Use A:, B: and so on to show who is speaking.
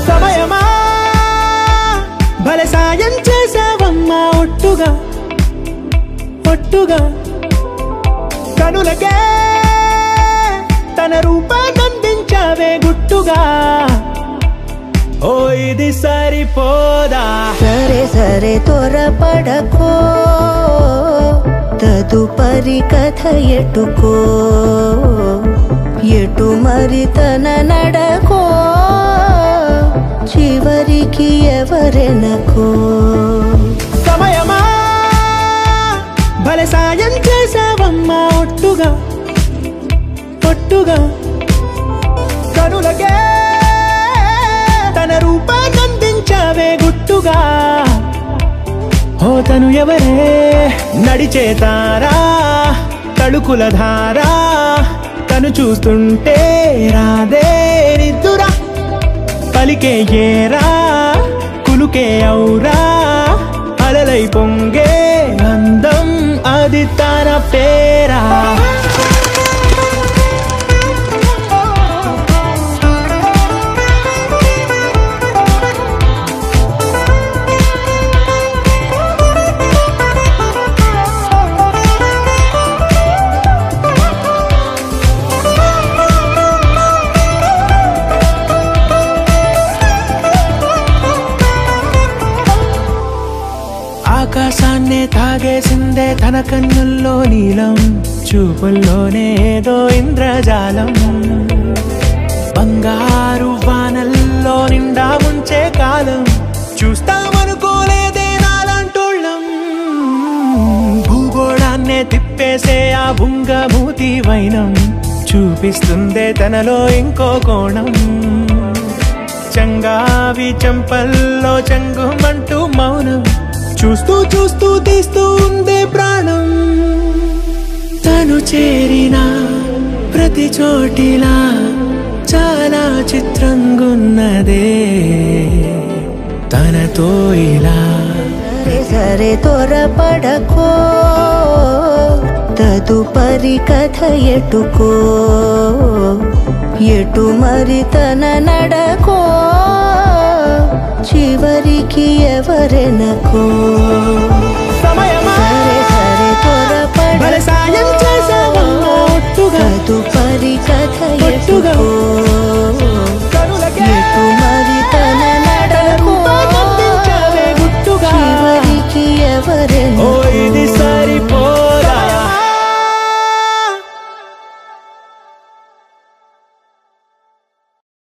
A: సమయమా భలే సాయం చేసావమ్మా ఒట్టుగా ఒట్టుగా కనులకే తన రూపాన్నందించావే గుట్టుగా ఓ ఇది సరిపోదా
B: సరే సరే త్వరపడకో తదుపరి కథ ఎటుకో ఎటు మరి తన నడకో చివరికి ఎవరెనకో
A: సమయమా భలే సాయం చేసావమ్మా ఒట్టుగా ఒట్టుగా కనులకే తన రూపాన్నందించావే గుట్టుగా ఓ తను ఎవరే నడిచేతారా తడుకుల ధారా తను చూస్తుంటే రాదే నిద్దురా పలికే ఏరా కులుకే ఔరా అలలై పొంగే అందం అది తన పేరా ఆకాశాన్నే తాగేసిందే తన కన్నుల్లో నీలం చూపుల్లోనే ఏదో ఇంద్రజాలం బంగారు వానల్లో నిండా ముంచే కాలం చూస్తామనుకోలేదే నాలంటోళ్ళం భూగోళాన్నే తిప్పేసే ఆ బుంగమూతి వైనం చూపిస్తుందే తనలో ఇంకో కోణం చంగావి చెంపల్లో చంగుమంటూ మౌనం చూస్తూ చూస్తూ తీస్తూ ఉందే ప్రాణం తను చేరిన ప్రతి చోటిలా చాలా చిత్రంగున్నదే తనతో ఇలా
B: సరే సరే త్వరపడకో తదుపరి కథ ఎటుకో ఎటు మరి తన నడకో చివరికి ఎవరెనకో